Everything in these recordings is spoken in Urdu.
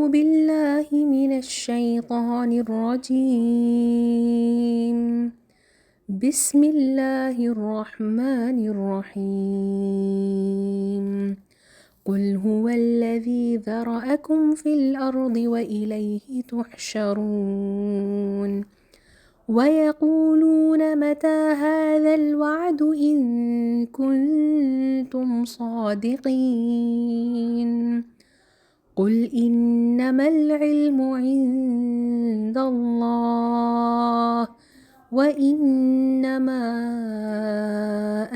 بالله من الشيطان الرجيم. بسم الله الرحمن الرحيم. قل هو الذي ذرأكم في الأرض وإليه تحشرون. ويقولون متى هذا الوعد إن كنتم صادقين. قل إنما العلم عند الله وإنما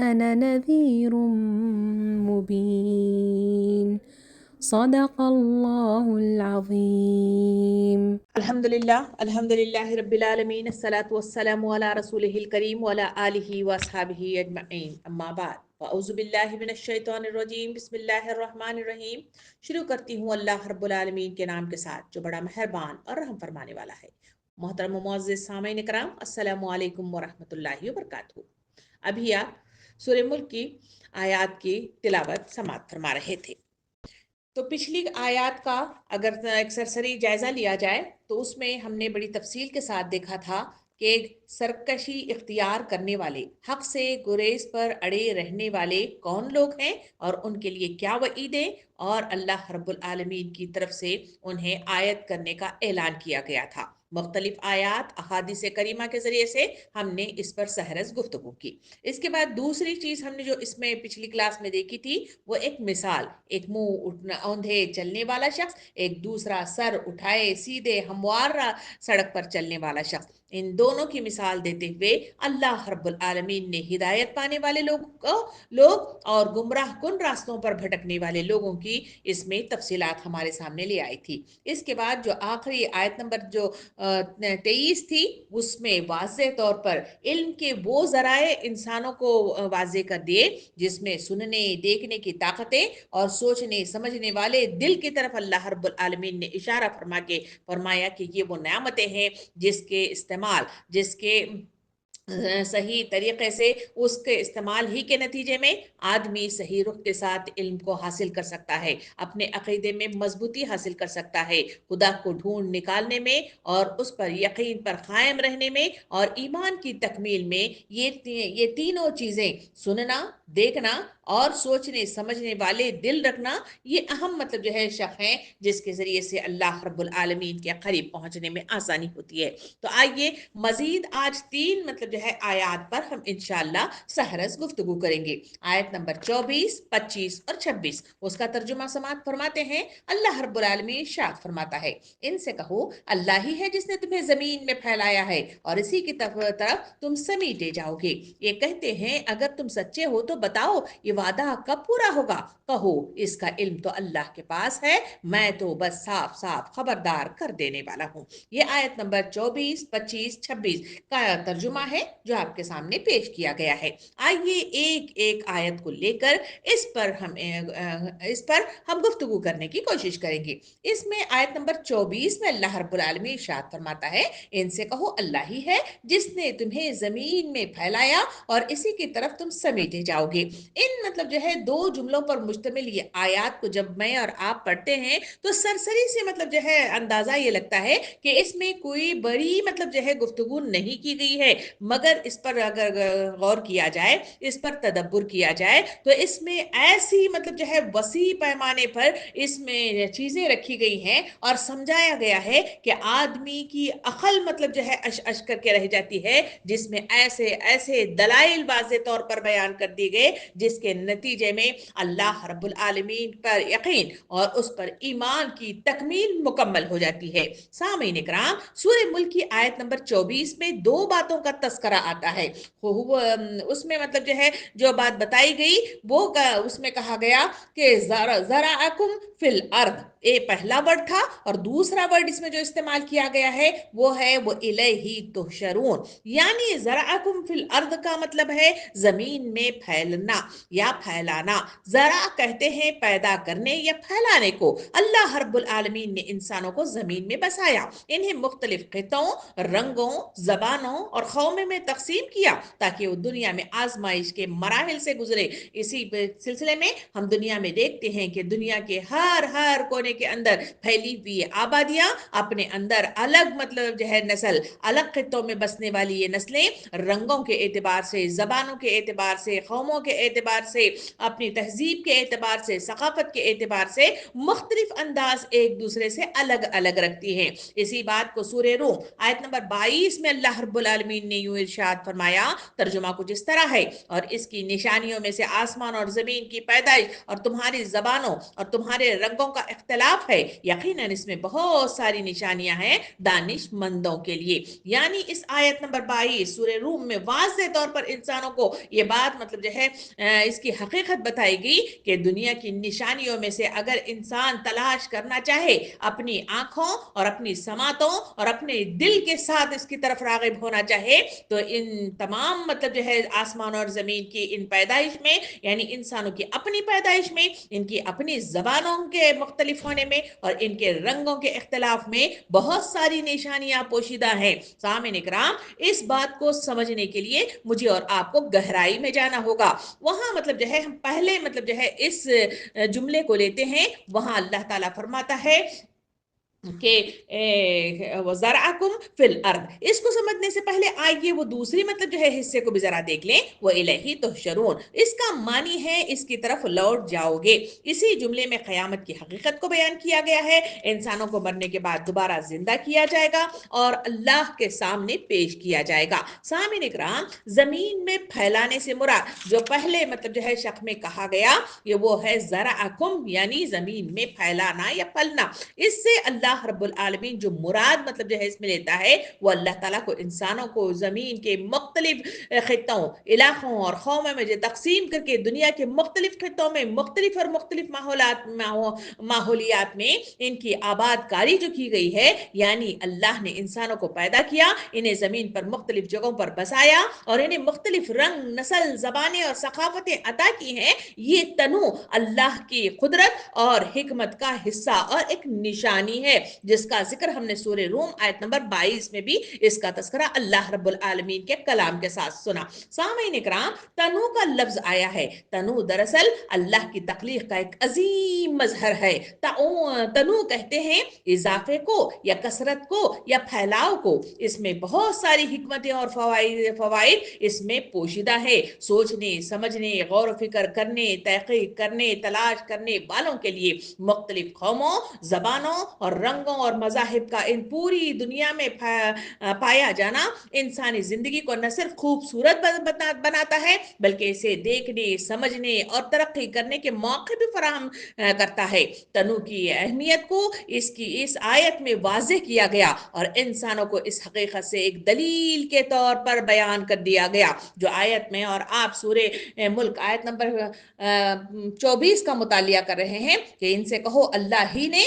أنا نذير مبين. صدق الله العظيم. الحمدللہ رب العالمین، الصلاۃ والسلام علی رسولہ الکریم وعلی آلہ واصحابہ اجمعین، اما بعد، اعوذ باللہ من الشیطان الرجیم، بسم اللہ الرحمن الرحیم۔ شروع کرتی ہوں اللہ رب العالمین کے نام کے ساتھ جو بڑا مہربان اور رحم فرمانے والا ہے۔ محترم و معزز سامعین کرام، السلام علیکم ورحمۃ اللہ وبرکاتہ۔ ابھی آپ سورہ ملک کی آیات کی تلاوت سماعت فرما رہے تھے۔ تو پچھلی آیات کا اگر ایک سرسری جائزہ لیا جائے تو اس میں ہم نے بڑی تفصیل کے ساتھ دیکھا تھا کہ سرکشی اختیار کرنے والے، حق سے گریز پر اڑے رہنے والے کون لوگ ہیں اور ان کے لیے کیا وعیدیں، اور اللہ رب العالمین کی طرف سے انہیں آیت کرنے کا اعلان کیا گیا تھا۔ مختلف آیات احادیث کریمہ کے ذریعے سے ہم نے اس پر سہرس گفتگو کی۔ اس کے بعد دوسری چیز ہم نے جو اس میں پچھلی کلاس میں دیکھی تھی وہ ایک مثال، ایک منہ اوندھے چلنے والا شخص، ایک دوسرا سر اٹھائے سیدھے ہموار سڑک پر چلنے والا شخص، ان دونوں کی مثال دیتے ہوئے اللہ رب العالمین نے ہدایت پانے والے لوگ اور گمراہ کن راستوں پر بھٹکنے والے لوگوں کی اس میں تفصیلات ہمارے سامنے لے آئی تھی۔ اس کے بعد جو آخری آیت نمبر جو 23 تھی، اس میں واضح طور پر علم کے وہ ذرائع انسانوں کو واضح کر دیے جس میں سننے دیکھنے کی طاقتیں اور سوچنے سمجھنے والے دل کی طرف اللہ رب العالمین نے اشارہ فرما کے فرمایا کہ یہ وہ نعمتیں ہیں جس کے استعمال، جس کے صحیح طریقے سے اس کے استعمال ہی کے نتیجے میں آدمی صحیح رخ کے ساتھ علم کو حاصل کر سکتا ہے، اپنے عقیدے میں مضبوطی حاصل کر سکتا ہے، خدا کو ڈھونڈ نکالنے میں اور اس پر یقین پر قائم رہنے میں اور ایمان کی تکمیل میں یہ تینوں چیزیں، سننا، دیکھنا اور سوچنے سمجھنے والے دل رکھنا، یہ اہم مطلب جو ہے شق ہیں جس کے ذریعے سے اللہ رب العالمین کے قریب پہنچنے میں آسانی ہوتی ہے۔ تو آئیے مزید آج 3 مطلب جو ہے آیات پر ہم انشاءاللہ سہرس گفتگو کریں گے۔ آیت نمبر 24، 25 اور 26، اس کا ترجمہ سماعت فرماتے ہیں۔ اللہ رب العالمین ارشاد فرماتا ہے، ان سے کہو اللہ ہی ہے جس نے تمہیں زمین میں پھیلایا ہے اور اسی کی طرف تم سمیٹے جاؤ گے۔ یہ کہتے ہیں اگر تم سچے ہو تو بتاؤ یہ وعدہ کب پورا ہوگا؟ کہو اس کا علم تو اللہ کے پاس ہے، میں تو بس صاف صاف خبردار کر دینے والا ہوں۔ یہ آیت نمبر 24، 25، 26 کا ترجمہ ہے جو آپ کے سامنے پیش کیا گیا ہے۔ آئیے ایک ایک آیت کو لے کر اس پر ہم گفتگو کرنے کی کوشش کریں گے۔ اس میں آیت نمبر 24 میں اللہ رب العالمین ارشاد فرماتا ہے، ان سے کہو اللہ ہی ہے جس نے تمہیں زمین میں پھیلایا اور اسی کی طرف تم سمیٹے جاؤ گے۔ ان مطلب جو ہے 2 جملوں پر مشتمل یہ آیات کو جب میں اور آپ پڑھتے ہیں تو سرسری سے مطلب جو ہے اندازہ یہ لگتا ہے کہ اس میں کوئی بڑی مطلب جو ہے گفتگو نہیں کی گئی ہے، مگر اس پر اگر غور کیا جائے، اس پر تدبر کیا جائے تو اس میں ایسی مطلب جو ہے وسیع پیمانے پر اس میں چیزیں رکھی گئی ہیں اور سمجھایا گیا ہے کہ آدمی کی عقل مطلب جو ہے اش کر کے رہ جاتی ہے، جس میں ایسے ایسے دلائل واضح طور پر بیان کر دی گئے جس کے نتیجے میں اللہ رب العالمین پر یقین اور اس پر ایمان کی تکمیل مکمل ہو جاتی ہے۔ سامعین اکرام، سورہ ملک کی آیت نمبر 24 میں 2 باتوں کا تذکرہ آتا ہے۔ اس میں مطلب جو ہے جو بات بتائی گئی وہ اس میں کہا گیا کہ ذرعکم فی الارض، یہ پہلا ورڈ تھا، اور دوسرا ورڈ اس میں جو استعمال کیا گیا ہے وہ ہے وہ الیہ تحشرون، یعنی ذرعکم فی الارض کا مطلب ہے زمین میں پھیلنا یا پھیلانا۔ ذرا کہتے ہیں پیدا کرنے یا پھیلانے کو۔ اللہ رب العالمین نے انسانوں کو زمین میں بسایا، انہیں مختلف خطوں، رنگوں، زبانوں اور قوموں میں تقسیم کیا تاکہ وہ دنیا میں آزمائش کے مراحل سے گزرے۔ اسی سلسلے میں ہم دنیا میں دیکھتے ہیں کہ دنیا کے ہر ہر کونے کے اندر پھیلی ہوئی آبادیاں، اپنے اندر الگ مطلب جو ہے نسل، الگ خطوں میں بسنے والی یہ نسلیں رنگوں کے اعتبار سے، زبانوں کے اعتبار سے، قوموں کے اعتبار سے، اپنی تہذیب کے اعتبار سے، ثقافت کے اعتبار سے مختلف انداز ایک دوسرے سے الگ الگ رکھتی ہیں۔ اسی بات کو سورہ روم آیت نمبر 22 میں اللہ رب العالمین نے یوں ارشاد فرمایا، ترجمہ کچھ اس طرح ہے، اور اس کی نشانیوں میں سے آسمان اور زمین کی پیدائش اور تمہاری زبانوں اور تمہارے رنگوں کا اختلاف ہے، یقیناً اس میں بہت ساری نشانیاں ہیں دانش مندوں کے لیے۔ یعنی اس آیت نمبر 22 سورہ روم میں واضح طور پر انسانوں کو یہ بات مطلب جو ہے اس کی حقیقت بتائی گئی کہ دنیا کی نشانیوں میں سے اگر انسان تلاش کرنا چاہے، اپنی آنکھوں اور اپنی سماعتوں اور اپنے دل کے ساتھ اس کی طرف راغب ہونا چاہے، تو ان تمام مطلب جو ہے آسمان اور زمین کی ان پیدائش میں، یعنی انسانوں کی اپنی پیدائش میں، ان کی اپنی زبانوں کے مختلف ہونے میں اور ان کے رنگوں کے اختلاف میں بہت ساری نشانیاں پوشیدہ ہیں۔ سامعین اکرام، اس بات کو سمجھنے کے لیے مجھے اور آپ کو گہرائی میں جانا ہوگا۔ وہاں مطلب جو ہے ہم پہلے مطلب جو ہے اس جملے کو لیتے ہیں، وہاں اللہ تعالیٰ فرماتا ہے کہ وَزَرْعَكُمْ فِي الْأَرْضِ، اس کو سمجھنے سے پہلے آئیے وہ دوسری مطلب جو ہے حصے کو بھی ذرا دیکھ لیں، وَإِلَيْهِ تُحْشَرُونَ، اس کا معنی ہے اس کی طرف لوٹ جاؤ گے۔ اسی جملے میں قیامت کی حقیقت کو بیان کیا گیا ہے، انسانوں کو مرنے کے بعد دوبارہ زندہ کیا جائے گا اور اللہ کے سامنے پیش کیا جائے گا۔ سامعین اکرام، زمین میں پھیلانے سے مراد جو پہلے مطلب جو ہے شق میں کہا گیا، یہ وہ ہے زرعکم، یعنی زمین میں پھیلانا یا پھلنا۔ اس سے اللہ رب العالمین جو مراد مطلب جو ہے اس میں لیتا ہے، وہ اللہ تعالیٰ کو انسانوں کو زمین کے مختلف خطوں، علاقوں اور قوموں میں جو تقسیم کر کے دنیا کے مختلف خطوں میں مختلف اور مختلف ماحولیات میں ان کی آباد کاری جو کی گئی ہے، یعنی اللہ نے انسانوں کو پیدا کیا، انہیں زمین پر مختلف جگہوں پر بسایا اور انہیں مختلف رنگ، نسل، زبانیں اور ثقافتیں عطا کی ہیں، یہ تنوع اللہ کی قدرت اور حکمت کا حصہ اور ایک نشانی ہے، جس کا ذکر ہم نے سورہ روم آیت نمبر 22 میں بھی اس کا تذکرہ اللہ رب العالمین کے کلام کے ساتھ سنا۔ سامعین اکرام، تنوع کا لفظ آیا ہے، تنوع دراصل اللہ کی تخلیق کا ایک عظیم مظہر ہے۔ تنوع کہتے ہیں اضافے کو یا کثرت کو یا پھیلاؤ کو۔ اس میں بہت ساری حکمتیں اور فوائد اس میں پوشیدہ ہے۔ سوچنے، سمجھنے، غور و فکر کرنے، تحقیق کرنے، تلاش کرنے والوں کے لیے مختلف قوموں، زبانوں اور رنگوں اور مذاہب کا ان پوری دنیا میں پایا جانا انسانی زندگی کو نہ صرف خوبصورت بناتا ہے، بلکہ اسے دیکھنے، سمجھنے اور ترقی کرنے کے موقع بھی فراہم کرتا ہے۔ تنوع کی اہمیت کو اس آیت میں واضح کیا گیا اور انسانوں کو اس حقیقت سے ایک دلیل کے طور پر بیان کر دیا گیا، جو آیت میں، اور آپ سورہ ملک آیت نمبر 24 کا مطالعہ کر رہے ہیں کہ ان سے کہو اللہ ہی نے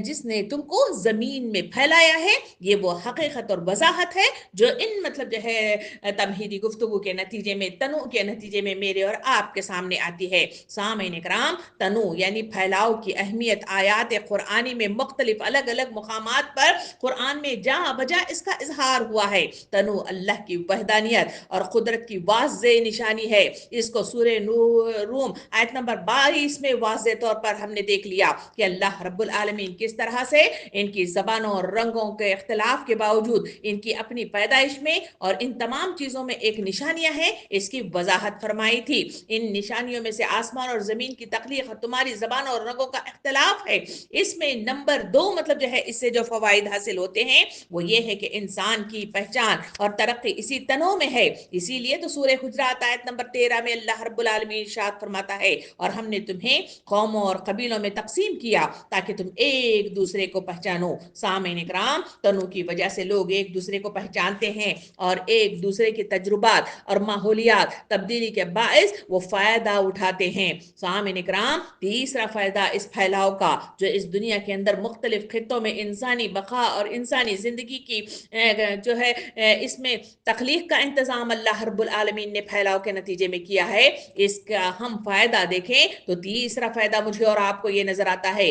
جس نے تم کو زمین میں پھیلایا ہے، یہ وہ حقیقت اور وضاحت ہے جو ان مطلب جو ہے تمہیدی گفتگو کے نتیجے میں، تنوع کے نتیجے میں میرے اور آپ کے سامنے آتی ہے۔ سامعین اکرام، تنوع یعنی پھیلاؤ کی اہمیت آیات قرآنی میں مختلف الگ الگ مقامات پر قرآن میں جہاں بجا اس کا اظہار ہوا ہے۔ تنوع اللہ کی وحدانیت اور قدرت کی واضح نشانی ہے۔ اس کو سورہ روم آیت نمبر 22 میں واضح طور پر ہم نے دیکھ لیا کہ اللہ رب العالمین کس طرح سے ان کی زبانوں اور رنگوں کے اختلاف کے باوجود ان کی اپنی پیدائش میں اور ان تمام چیزوں میں ایک نشانیاں ہیں، اس کی وضاحت فرمائی تھی۔ ان نشانیوں میں سے آسمان اور زمین کی تخلیق اور تمہاری زبانوں اور رنگوں کا اختلاف ہے۔ اس میں نمبر 2 مطلب جو ہے اس سے جو فوائد حاصل ہوتے ہیں وہ یہ ہے کہ انسان کی پہچان اور ترقی اسی تنوع میں ہے۔ اسی لیے تو سورہ حجرات آیت نمبر 13 میں اللہ رب العالمین ارشاد فرماتا ہے، اور ہم نے تمہیں قوموں اور قبیلوں میں تقسیم کیا تاکہ تم ایک دوسرے کو پہچانو۔ سامعین اکرام، تنوع کی وجہ سے لوگ ایک دوسرے کو پہچانتے ہیں اور ایک دوسرے کے تجربات اور ماحولیات تبدیلی کے باعث وہ فائدہ اٹھاتے ہیں۔ سامعین اکرام، تیسرا فائدہ اس پھیلاؤ کا جو اس دنیا کے اندر مختلف خطوں میں انسانی بقا اور انسانی زندگی کی جو ہے اس میں تخلیق کا انتظام اللہ رب العالمین نے پھیلاؤ کے نتیجے میں کیا ہے، اس کا ہم فائدہ دیکھیں تو تیسرا فائدہ مجھے اور آپ کو یہ نظر آتا ہے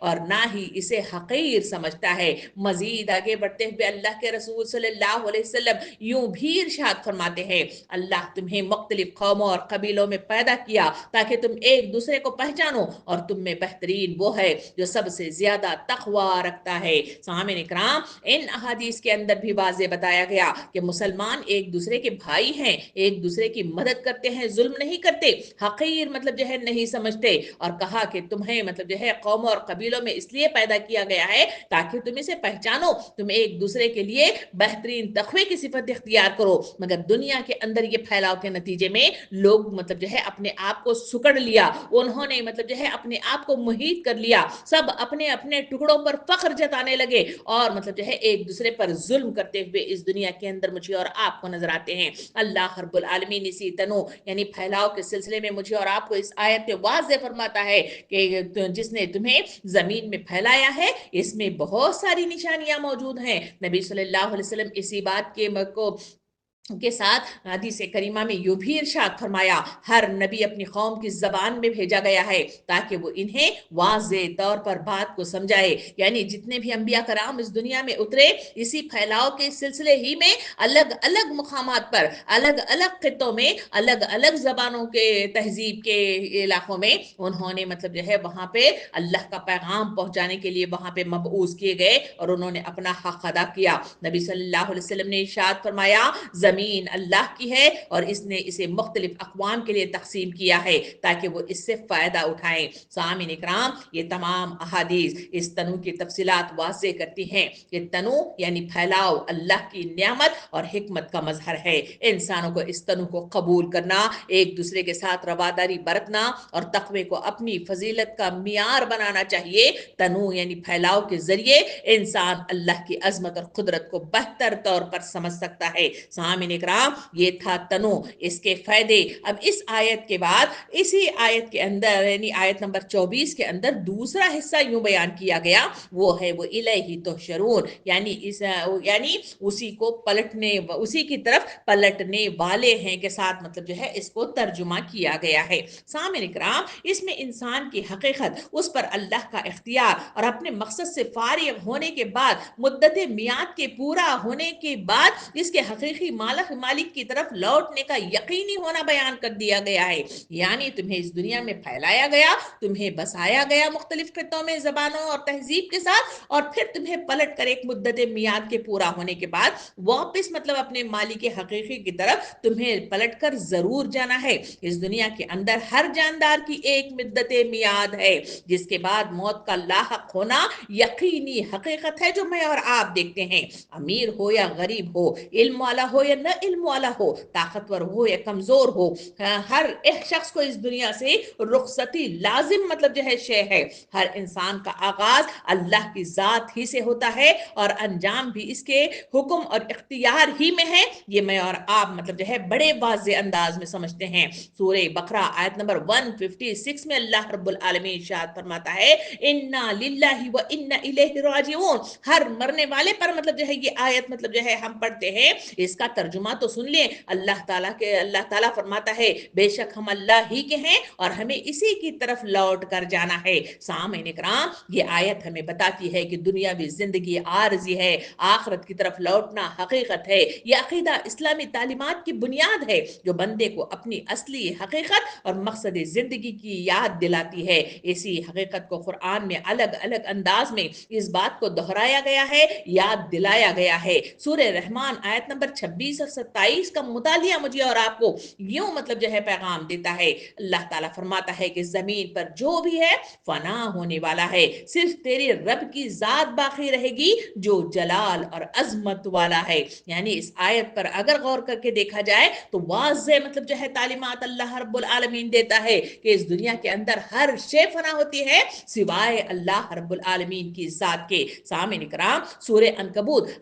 اور نہ ہی اسے حقیر سمجھتا ہے۔ مزید آگے بڑھتے ہوئے اللہ کے رسول صلی اللہ علیہ وسلم یوں بھی ارشاد فرماتے ہیں، اللہ تمہیں مختلف قوموں اور قبیلوں میں پیدا کیا تاکہ تم ایک دوسرے کو پہچانو، اور تم میں بہترین وہ ہے جو سب سے زیادہ تقوی رکھتا ہے۔ سامعین اکرام، ان احادیث کے اندر بھی واضح بتایا گیا کہ مسلمان ایک دوسرے کے بھائی ہیں، ایک دوسرے کی مدد کرتے ہیں، ظلم نہیں کرتے، حقیر مطلب جو ہے نہیں سمجھتے، اور کہا کہ تمہیں مطلب جو ہے قوموں اور قبیلوں میں اس لیے پیدا کیا گیا ہے تاکہ تم اسے پہچانو، تم ایک دوسرے کے لیے بہترین تقوی کی صفت اختیار کرو۔ مگر دنیا کے اندر یہ پھیلاؤ کے نتیجے میں لوگ مطلب جو ہے اپنے آپ کو سکڑ لیا، انہوں نے مطلب جو ہے اپنے آپ کو محیط کر لیا، سب اپنے اپنے ٹکڑوں پر فخر جتانے لگے، اور مطلب جو ہے ایک دوسرے پر ظلم کرتے ہوئے اس دنیا کے اندر مجھے اور آپ کو نظر آتے ہیں۔ اللہ رب العالمین اسی تنوع یعنی پھیلاؤ کے سلسلے میں مجھے اور آپ کو اس آیت میں واضح فرماتا ہے کہ جس نے تمہیں زمین میں پھیلایا ہے اس میں بہت ساری نشانیاں موجود ہیں۔ نبی صلی اللہ علیہ وسلم اسی بات کے ساتھ حدیث کریمہ میں یوں بھی ارشاد فرمایا، ہر نبی اپنی قوم کی زبان میں بھیجا گیا ہے تاکہ وہ انہیں واضح طور پر بات کو سمجھائے۔ یعنی جتنے بھی انبیاء کرام اس دنیا میں اترے، اسی پھیلاؤ کے سلسلے ہی میں الگ الگ مقامات پر، الگ الگ خطوں میں، الگ الگ زبانوں کے تہذیب کے علاقوں میں انہوں نے مطلب جو ہے وہاں پہ اللہ کا پیغام پہنچانے کے لیے وہاں پہ مبعوث کیے گئے، اور انہوں نے اپنا حق ادا کیا۔ نبی صلی اللہ علیہ وسلم نے ارشاد فرمایا، زمین اللہ کی ہے اور اس نے اسے مختلف اقوام کے لیے تقسیم کیا ہے تاکہ وہ اس سے فائدہ اٹھائیں۔ سامعین اکرام، یہ تمام احادیث اس تنوع کی تفصیلات واضح کرتی ہیں۔ یہ تنوع یعنی پھیلاؤ اللہ کی نعمت اور حکمت کا مظہر ہے۔ انسانوں کو اس تنوع کو قبول کرنا، ایک دوسرے کے ساتھ رواداری برتنا اور تقوی کو اپنی فضیلت کا معیار بنانا چاہیے۔ تنوع یعنی پھیلاؤ کے ذریعے انسان اللہ کی عظمت اور قدرت کو بہتر طور پر سمجھ سکتا ہے۔ سامعین اکرام، یہ تھا تنوع، اس کے فائدے۔ اب اس آیت کے بعد اسی آیت کے اندر یعنی آیت نمبر 24 کے اندر دوسرا حصہ یوں بیان کیا گیا، وہ ہے وہ الیہ تحشرون، یعنی اسی کو پلٹنے، اسی کی طرف پلٹنے والے ہیں کے ساتھ مطلب جو ہے اس کو ترجمہ کیا گیا ہے۔ سامعین اکرام، اس میں انسان کی حقیقت، اس پر اللہ کا اختیار اور اپنے مقصد سے فارغ ہونے کے بعد، مدت میعاد کے پورا ہونے کے بعد اس کے حقیقی مالک کی طرف لوٹنے کا یقینی ہونا بیان کر دیا گیا ہے۔ یعنی تمہیں اس دنیا میں پھیلایا گیا، تمہیں بسایا گیا مختلف خطوں میں زبانوں اور تہذیب کے ساتھ، اور پھر تمہیں پلٹ کر ایک مدت میعاد کے پورا ہونے کے بعد واپس مطلب اپنے مالک حقیقی کی طرف تمہیں پلٹ کر ضرور جانا ہے۔ اس دنیا کے اندر ہر جاندار کی ایک مدت میعاد ہے جس کے بعد موت کا لاحق ہونا یقینی حقیقت ہے، جو میں اور آپ دیکھتے ہیں۔ امیر ہو یا غریب ہو، علم والا ہو یا نہ علم والا ہو، طاقتور ہو یا کمزور ہو، ہر ایک شخص کو اس دنیا سے رخصتی لازم مطلب جو ہے شے ہے۔ ہر انسان کا آغاز اللہ کی ذات ہی سے ہوتا ہے اور انجام بھی اس کے حکم اور اختیار ہی میں ہے۔ یہ میں اور آپ مطلب جو ہے بڑے واضح انداز میں سمجھتے ہیں۔ سورہ بقرہ آیت نمبر 156 میں اللہ رب العالمین ارشاد فرماتا ہے، انا للہ و انا الیہ راجعون۔ ہر مرنے والے پر مطلب جو ہے یہ آیت مطلب جو ہے ہم پڑھتے ہیں، اس کا ترجمہ تو سن لیں۔ اللہ تعالیٰ فرماتا ہے، بے شک ہم اللہ ہی کے ہیں اور ہمیں اسی کی طرف لوٹ کر جانا ہے۔ سامعین اکرام، یہ آیت ہمیں بتاتی ہے کہ دنیاوی زندگی عارضی ہے، آخرت کی طرف لوٹنا حقیقت ہے۔ یہ عقیدہ اسلامی تعلیمات کی بنیاد ہے جو بندے کو اپنی اصلی حقیقت اور مقصد زندگی کی یاد دلاتی ہے۔ اسی حقیقت کو قرآن میں الگ الگ انداز میں اس بات کو دہرایا گیا ہے، یاد دلایا گیا ہے۔ سورہ رحمان آیت نمبر 26 اور 27 کا مطالعہ مجھے اور آپ کو یوں مطلب جو ہے پیغام دیتا ہے۔ اللہ تعالیٰ فرماتا ہے کہ زمین پر جو بھی ہے فنا ہونے والا ہے، صرف تیرے رب کی ذات باقی رہے گی جو جلال اور عظمت والا ہے۔ یعنی اس آیت پر اگر غور کر کے دیکھا جائے تو واضح مطلب جو ہے تعلیمات اللہ رب العالمین دیتا ہے کہ اس دنیا کے اندر ہر شے فنا ہوتی ہے سوائے اللہ رب العالمین کی ذات کے۔ سامعین کرام، سورہ عنکبوت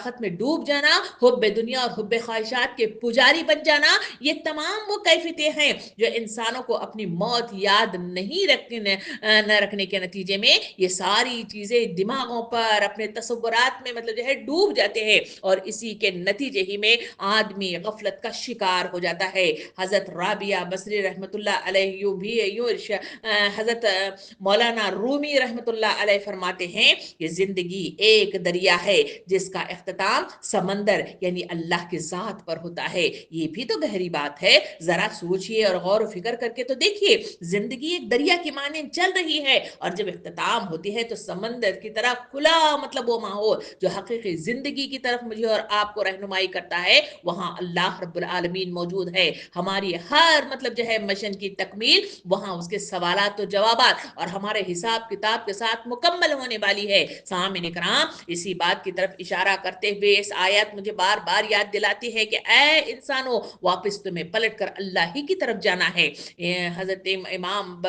طاقت میں ڈوب جانا، حب دنیا اور حب خواہشات کے پجاری بن جانا، یہ تمام وہ کیفیتیں ہیں جو انسانوں کو اپنی موت یاد نہیں رکھنے کے نتیجے میں یہ ساری چیزیں دماغوں پر اپنے تصورات میں مطلب جو ہے ڈوب جاتے ہیں، اور اسی کے نتیجے ہی میں آدمی غفلت کا شکار ہو جاتا ہے۔ حضرت رابعہ بصری رحمۃ اللہ علیہ حضرت مولانا رومی رحمۃ اللہ علیہ فرماتے ہیں کہ زندگی ایک دریا ہے جس کا اختتام سمندر یعنی اللہ کی ذات پر ہوتا ہے۔ یہ بھی تو گہری بات ہے، ذرا سوچئے اور غور و فکر کر کے تو دیکھیے، زندگی ایک دریا کی مانند چل رہی ہے اور جب اختتام ہوتی ہے تو سمندر کی طرح کھلا مطلب وہ ماحول جو حقیقی زندگی کی طرف مجھے اور آپ کو رہنمائی کرتا ہے، وہاں اللہ رب العالمین موجود ہے۔ ہماری ہر مطلب جو ہے مشن کی تکمیل وہاں اس کے سوالات و جوابات اور ہمارے حساب کتاب کے ساتھ مکمل ہونے والی ہے۔ سامعین کرام، اسی بات کی طرف اشارہ کرتے ہوئے اس آیت مجھے بار بار یاد دلاتی ہے کہ اے انسانوں، واپس تمہیں پلٹ کر اللہ ہی کی طرف جانا ہے۔ حضرت امام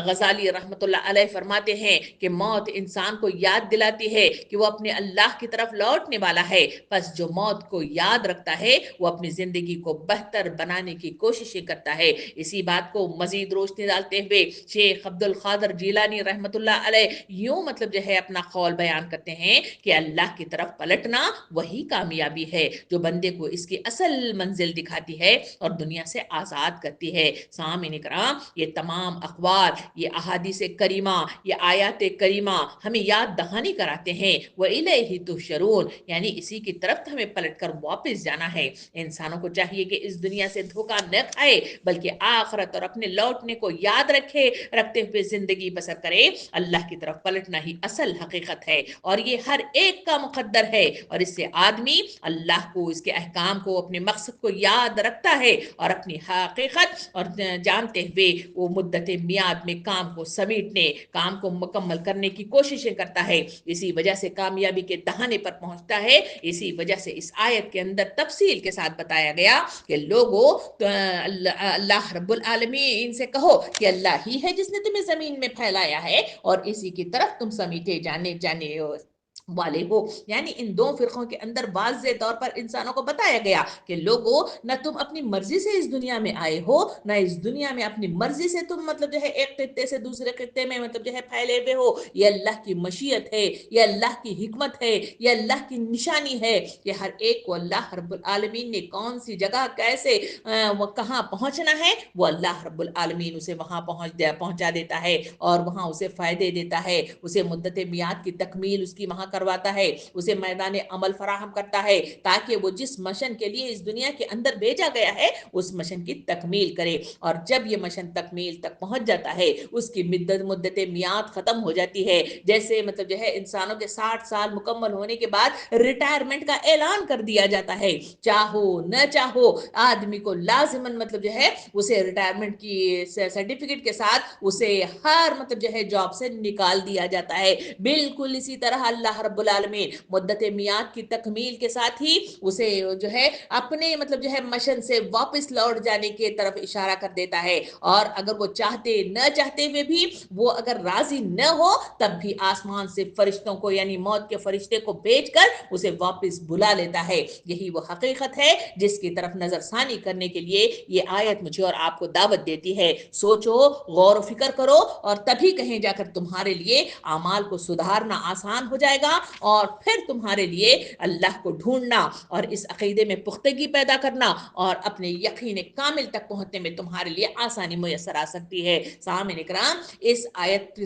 غزالی رحمۃ اللہ علیہ فرماتے ہیں کہ موت انسان کو یاد دلاتی ہے کہ وہ اپنے اللہ کی طرف لوٹنے والا ہے، پس جو موت کو یاد رکھتا ہے وہ اپنی زندگی کو بہتر بنانے کی کوششیں کرتا ہے۔ اسی بات کو مزید روشنی ڈالتے ہوئے شیخ عبد القادر جیلانی رحمۃ اللہ علیہ یوں مطلب جو ہے اپنا قول بیان کرتے ہیں کہ اللہ کی طرف پلٹنا وہی کامیابی ہے جو بندے کو اس کی اصل منزل دکھاتی ہے اور دنیا سے آزاد کرتی ہے۔ سامعین کرام، یہ تمام اقوال، یہ احادیث کریمہ، یہ آیات کریمہ ہمیں یاد دہانی کراتے ہیں وَإِلَيْهِ تُحْشَرُونَ، یعنی اسی کی طرف ہمیں پلٹ کر واپس جانا ہے۔ انسانوں کو چاہیے کہ اس دنیا سے دھوکہ نہ کھائے بلکہ آخرت اور اپنے لوٹنے کو یاد رکھتے ہوئے زندگی بسر کرے۔ اللہ کی طرف پلٹنا ہی اصل حقیقت ہے اور یہ ہر ایک کا مقدر ہے، اور اس سے آدمی اللہ کو، اس کے احکام کو، اپنے مقصد کو یاد رکھتا ہے اور اپنی حقیقت اور جانتے ہوئے وہ مدت میعاد میں کام کو سمیٹنے، کام کو مکمل کرنے کی کوششیں کرتا ہے۔ اسی وجہ سے کامیابی کے دہانے پر پہنچتا ہے۔ اسی وجہ سے اس آیت کے اندر تفصیل کے ساتھ بتایا گیا کہ لوگوں اللہ رب العالمین سے کہو کہ اللہ ہی ہے جس نے تمہیں زمین میں پھیلایا ہے اور اسی کی طرف تم سمیٹے جانے والے ہو۔ یعنی ان دو فرقوں کے اندر واضح طور پر انسانوں کو بتایا گیا کہ لوگوں، نہ تم اپنی مرضی سے اس دنیا میں آئے ہو، نہ اس دنیا میں اپنی مرضی سے تم مطلب جو ہے ایک خطے سے دوسرے خطے میں مطلب جو ہے پھیلے ہوئے ہو۔ یہ اللہ کی مشیت ہے، یہ اللہ کی حکمت ہے، یہ اللہ کی نشانی ہے کہ ہر ایک کو اللہ رب العالمین نے کون سی جگہ کیسے کہاں پہنچنا ہے، وہ اللہ رب العالمین اسے وہاں پہنچا دیتا ہے اور وہاں اسے فائدے دیتا ہے، اسے مدت میعاد کی تکمیل اس کی وہاں کرواتا ہے، اسے میدان عمل فراہم کرتا ہے تاکہ وہ جس مشن کے لیے اس دنیا کے اندر بھیجا گیا ہے اس مشن کی تکمیل کرے۔ اور جب یہ مشن تکمیل تک پہنچ جاتا ہے، اس کی مدت میعاد ختم ہو جاتی ہے، جیسے مطلب جو ہے انسانوں کے 60 سال مکمل ہونے کے بعد ریٹائرمنٹ کا اعلان کر دیا جاتا ہے، چاہو نہ چاہو آدمی کو لازماً مطلب جو ہے اسے ریٹائرمنٹ کی سرٹیفکیٹ کے ساتھ اسے ہر مطلب جو ہے جاب سے نکال دیا جاتا ہے۔ بالکل اسی طرح اللہ رب العالمین مدت میعاد کی تکمیل کے ساتھ ہی اسے جو ہے اپنے مطلب جو ہے مشن سے واپس لوٹ جانے کی طرف اشارہ کر دیتا ہے، اور اگر وہ چاہتے نہ چاہتے ہوئے بھی وہ اگر راضی نہ ہو تب بھی آسمان سے فرشتوں کو یعنی موت کے فرشتے کو بھیج کر اسے واپس بلا لیتا ہے۔ یہی وہ حقیقت ہے جس کی طرف نظر ثانی کرنے کے لیے یہ آیت مجھے اور آپ کو دعوت دیتی ہے۔ سوچو، غور و فکر کرو، اور تبھی کہیں جا کر تمہارے لیے اعمال کو سدھارنا آسان ہو جائے گا، اور پھر تمہارے لیے اللہ کو ڈھونڈنا اور اس عقیدے میں پختگی پیدا کرنا اور اپنے یقین کامل تک پہنچنے میں تمہارے لیے آسانی میسر آ سکتی ہے۔ سامعین کرام، اس آیت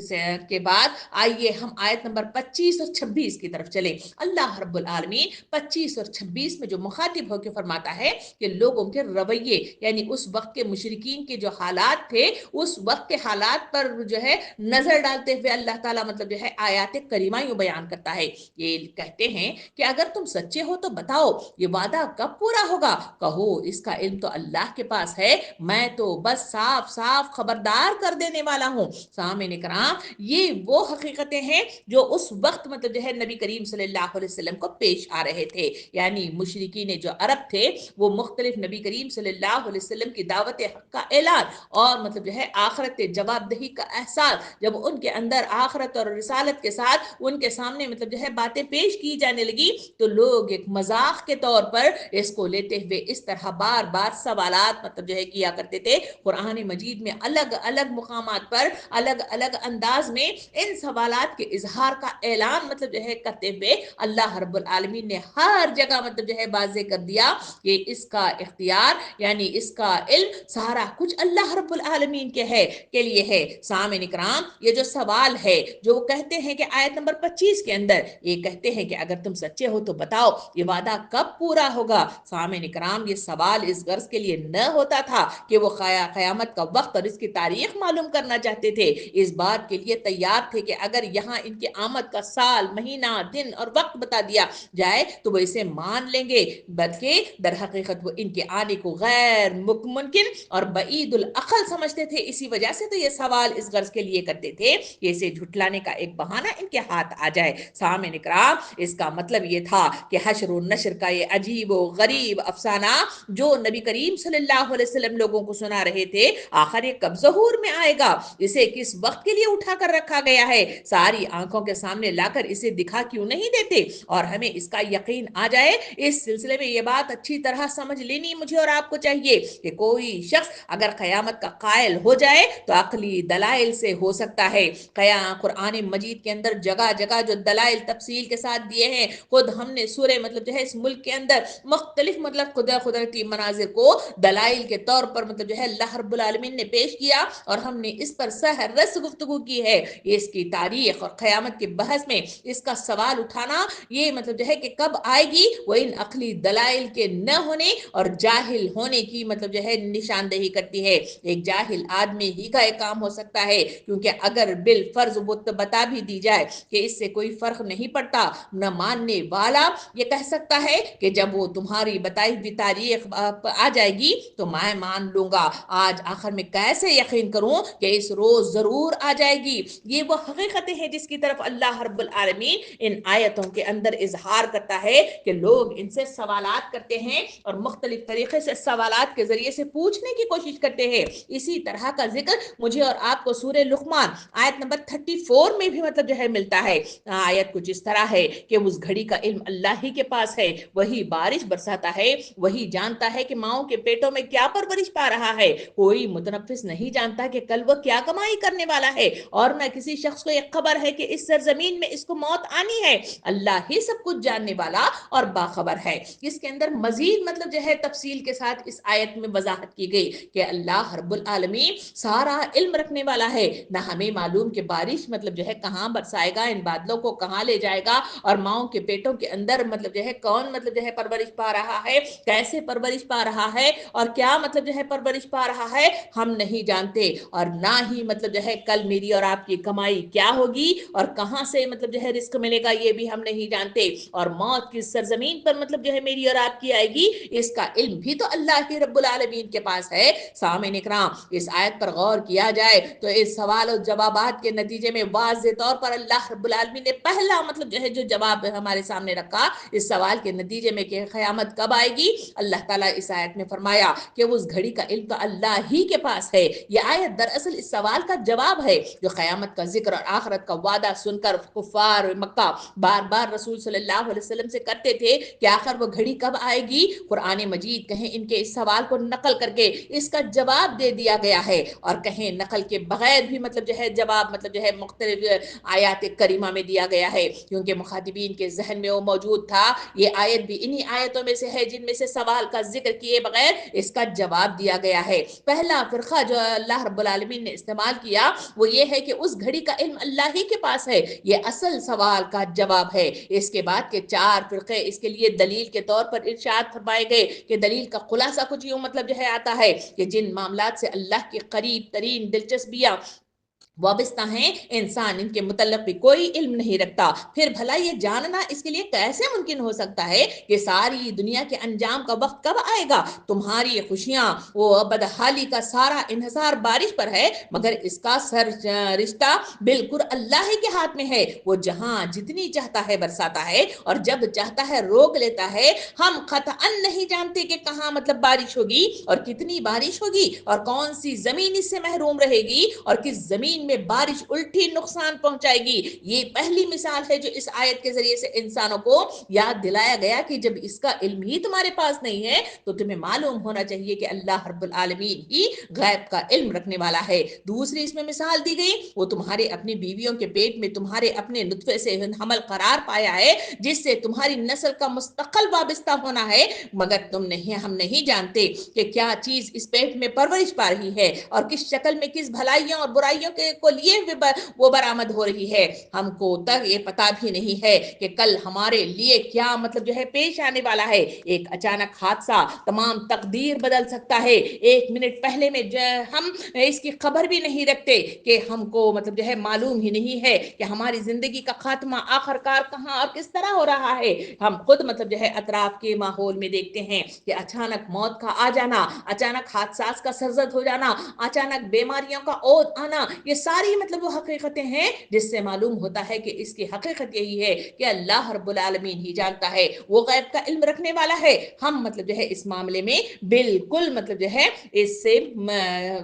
کے بعد آئیے ہم آیت نمبر 25 اور 26 کی طرف چلیں۔ اللہ رب العالمین 25 اور 26 میں جو مخاطب ہو کے فرماتا ہے کہ لوگوں کے رویے یعنی اس وقت کے مشرکین کے جو حالات تھے، اس وقت کے حالات پر جو ہے نظر ڈالتے ہوئے اللہ تعالیٰ مطلب جو ہے آیات کریمہ یوں بیان کرتا ہے۔ یہ کہتے ہیں کہ اگر تم سچے ہو تو بتاؤ یہ وعدہ کب پورا ہوگا؟ کہو اس کا علم تو اللہ کے پاس ہے، میں تو بس صاف صاف خبردار کر دینے والا ہوں۔ سامعین کرام، یہ وہ حقیقتیں ہیں جو اس وقت مطلب جو ہے نبی کریم صلی اللہ علیہ وسلم کو پیش آ رہے تھے۔ یعنی مشرکین جو عرب تھے وہ مختلف نبی کریم صلی اللہ علیہ وسلم کی دعوت حق کا اعلان اور مطلب جو ہے آخرت جواب دہی کا احساس جب ان کے اندر آخرت اور رسالت کے ساتھ ان کے سامنے مطلب مطلب جو ہے باتیں پیش کی جانے لگی تو لوگ ایک مذاق کے طور پر اس کو لیتے ہوئے اس طرح بار بار سوالات مطلب جو ہے کیا کرتے تھے. قرآن مجید میں الگ الگ مقامات پر الگ الگ انداز میں ان سوالات کے اظہار کا اعلان مطلب جو ہے کرتے ہوئے اللہ رب العالمین نے ہر جگہ مطلب جو ہے واضح کر دیا کہ اس کا اختیار یعنی اس کا علم سارا کچھ اللہ رب العالمین کے لیے ہے. سامعین اکرام یہ جو سوال ہے جو وہ کہتے ہیں کہ آیت نمبر 25 کے اندر یہ کہتے ہیں کہ اگر تم سچے ہو تو بتاؤ یہ وعدہ کب پورا ہوگا. سامعین اکرام یہ سوال اس غرض کے لیے نہ ہوتا تھا کہ وہ قیامت کا وقت اور اس کی تاریخ معلوم کرنا چاہتے تھے. اس بات کے لیے تیار تھے کہ اگر یہاں ان کی آمد کا سال مہینہ دن اور وقت بتا دیا جائے تو وہ اسے مان لیں گے بلکہ در حقیقت وہ ان کے آنے کو غیر ممکن اور بعید العقل سمجھتے تھے. اسی وجہ سے تو یہ سوال اس غرض کے لیے کرتے تھے کہ اسے جھٹلانے کا ایک بہانہ ان کے ہاتھ آ جائے. سامعین اکرام اس کا مطلب یہ تھا کہ حشر و نشر کا یہ عجیب و غریب افسانہ جو نبی کریم صلی اللہ علیہ وسلم لوگوں کو سنا رہے تھے آخر یہ کب ظہور میں آئے گا, اسے کس وقت کے لیے اٹھا کر رکھا گیا ہے, ساری آنکھوں کے سامنے لا کر اسے دکھا کیوں نہیں دیتے اور ہمیں اس کا یقین آ جائے. اس سلسلے میں یہ بات اچھی طرح سمجھ لینی مجھے اور آپ کو چاہیے کہ کوئی شخص اگر قیامت کا قائل ہو جائے تو عقلی دلائل سے ہو سکتا ہے. قرآن مجید کے اندر جگہ جگہ جو دلائل تفصیل کے ساتھ دیے ہیں, خود ہم نے سورہ مطلب جو ہے اس ملک کے اندر مختلف مطلب قدرتی مناظر کو دلائل کے طور پر مطلب جو ہے اللہ رب العالمین نے پیش کیا اور ہم نے اس پر سہرس گفتگو کی ہے. اس کی تاریخ اور قیامت کے بحث میں اس کا سوال اٹھانا یہ مطلب جو ہے کہ کب آئے گی وہ ان عقلی دلائل کے نہ ہونے اور جاہل ہونے کی مطلب جو ہے نشاندہی کرتی ہے. ایک جاہل آدمی ہی کا ایک کام ہو سکتا ہے کیونکہ اگر بالفرض وہ بتا بھی دی جائے کہ اس سے کوئی فرق نہیں پڑتا, نہ ماننے والا یہ کہہ سکتا ہے کہ جب وہ تمہاری بتائی ہوئی تاریخ آ جائے گی تو میں مان لوں گا, آج آخر میں کیسے یقین کروں کہ اس روز ضرور آ جائے گی. یہ وہ حقیقتیں ہیں جس کی طرف اللہ رب العالمین ان آیتوں کے اندر اظہار کرتا ہے کہ لوگ ان سے سوالات کرتے ہیں اور مختلف طریقے سے سوالات کے ذریعے سے پوچھنے کی کوشش کرتے ہیں. اسی طرح کا ذکر مجھے اور آپ کو سورہ لقمان آیت نمبر 34 میں بھی مطلب جو ہے ملتا ہے. آیت کچھ اس طرح ہے کہ اس گھڑی کا علم اللہ ہی کے پاس ہے, وہی بارش برساتا ہے, وہی جانتا ہے کہ ماؤں کے پیٹوں میں کیا پرورش پا رہا ہے. کوئی متنفس نہیں جانتا کہ کل وہ کیا کمائی کرنے والا ہے اور نہ کسی شخص کو ایک خبر ہے کہ اس سرزمین میں اس کو موت آنی ہے. اللہ ہی سب کچھ جاننے والا اور باخبر ہے. اس کے اندر مزید مطلب جو ہے تفصیل کے ساتھ اس آیت میں وضاحت کی گئی کہ اللہ رب العالمین سارا علم رکھنے والا ہے. نہ ہمیں معلوم کہ بارش مطلب جو ہے کہاں برسائے گا, ان بادلوں کو کہاں لے جائے گا اور ماؤں کے پیٹوں کے اندر مطلب جو ہے کون مطلب جو ہے پرورش پا رہا ہے, کیسے پرورش پا رہا ہے اور کیا مطلب جو ہے پرورش پا رہا ہے ہم نہیں جانتے. اور نہ ہی مطلب جو ہے کل میری اور آپ کی کمائی کیا ہوگی اور کہاں سے مطلب جو ہے رزق ملے گا یہ بھی ہم نہیں جانتے. اور موت کس سرزمین پر مطلب جو ہے میری اور آپ کی آئے گی اس کا علم بھی تو اللہ کے رب العالمین کے پاس ہے. سامعین اکرام اس آیت پر غور کیا جائے تو اس سوال و جوابات کے نتیجے میں واضح طور پر اللہ رب العالمین نے پہلا مطلب جو ہے جو جواب ہمارے سامنے رکھا اس سوال کے نتیجے میں کہ قیامت کب آئے گی, اللہ تعالیٰ اس آیت میں فرمایا کہ اس گھڑی کا علم تو اللہ ہی کے پاس ہے. یہ آیت دراصل اس سوال کا جواب ہے جو قیامت کا ذکر اور آخرت کا وعدہ سن کر کفار مکہ بار بار رسول صلی اللہ علیہ وسلم سے کرتے تھے کہ آخر وہ گھڑی کب آئے گی. قرآن مجید کہیں ان کے اس سوال کو نقل کر کے اس کا جواب دے دیا گیا ہے اور کہیں نقل کے بغیر بھی مطلب جو ہے جواب مطلب جو ہے مختلف آیات کریمہ میں دیا گیا ہے کیونکہ مخاطبین کے ذہن میں وہ موجود تھا. یہ آیت بھی انہی آیتوں میں سے ہے جن میں سے سوال کا ذکر کیے بغیر اس کا جواب دیا گیا ہے. پہلا فرقہ جو اللہ رب العالمین نے استعمال کیا وہ یہ ہے کہ اس گھڑی کا علم اللہ ہی کے پاس ہے, یہ اصل سوال کا جواب ہے. اس کے بعد کے 4 فرقے اس کے لیے دلیل کے طور پر ارشاد فرمائے گئے کہ دلیل کا خلاصہ کچھ یوں مطلب جو ہے آتا ہے کہ جن معاملات سے اللہ کی قریب ترین دلچسپیاں وابستہ ہیں انسان ان کے متعلق بھی کوئی علم نہیں رکھتا. پھر بھلا یہ جاننا اس کے لیے کیسے ممکن ہو سکتا ہے کہ ساری دنیا کے انجام کا وقت کب آئے گا. تمہاری خوشیاں وہ بدحالی کا سارا انحصار بارش پر ہے مگر اس کا سر رشتہ بالکل اللہ ہی کے ہاتھ میں ہے. وہ جہاں جتنی چاہتا ہے برساتا ہے اور جب چاہتا ہے روک لیتا ہے. ہم قطعاً نہیں جانتے کہ کہاں مطلب بارش ہوگی اور کتنی بارش ہوگی اور کون سی زمین اس سے محروم رہے گی اور کس زمین زمین میں بارش الٹی نقصان پہنچائے گی۔ یہ پہلی مثال ہے جو اس آیت کے ذریعے سے انسانوں کو یاد دلایا گیا کہ جب اس کا علم ہی تمہارے پاس نہیں ہے تو تمہیں معلوم ہونا چاہیے کہ اللہ رب العالمین ہی غیب کا علم رکھنے والا ہے۔ دوسری اس میں مثال دی گئی، وہ تمہارے اپنی بیویوں کے پیٹ میں تمہارے اپنے نطفے سے حمل قرار پایا ہے، جس سے تمہاری نسل کا مستقل وابستہ ہونا ہے، مگر ہم نہیں جانتے کہ کیا چیز اس پیٹ میں پرورش پا رہی ہے اور کس شکل میں کس بھلائیوں اور برائیوں کو لیے وہ برآمد ہو رہی ہے۔ ہم کو تک یہ پتا بھی نہیں ہے کہ کل ہمارے لیے کیا مطلب جو ہے پیش آنے والا ہے۔ ایک اچانک حادثہ تمام تقدیر بدل سکتا ہے۔ ایک منٹ پہلے میں ہم اس کی خبر بھی نہیں رکھتے کہ ہم کو مطلب جو ہے معلوم ہی نہیں ہے کہ ہماری زندگی کا خاتمہ آخر کار کہاں اور کس طرح ہو رہا ہے۔ ہم خود مطلب جو ہے اطراف کے ماحول میں دیکھتے ہیں کہ اچانک موت کا آ جانا، اچانک حادثات کا سرزد ہو جانا، اچانک بیماریوں کا عود آنا، یہ ساری مطلب وہ حقیقتیں ہیں جس سے معلوم ہوتا ہے کہ اس کی حقیقت یہی ہے کہ اللہ رب العالمین ہی جانتا ہے، وہ غیب کا علم رکھنے والا ہے۔ ہم مطلب جو ہے اس معاملے میں بالکل مطلب جو ہے اس سے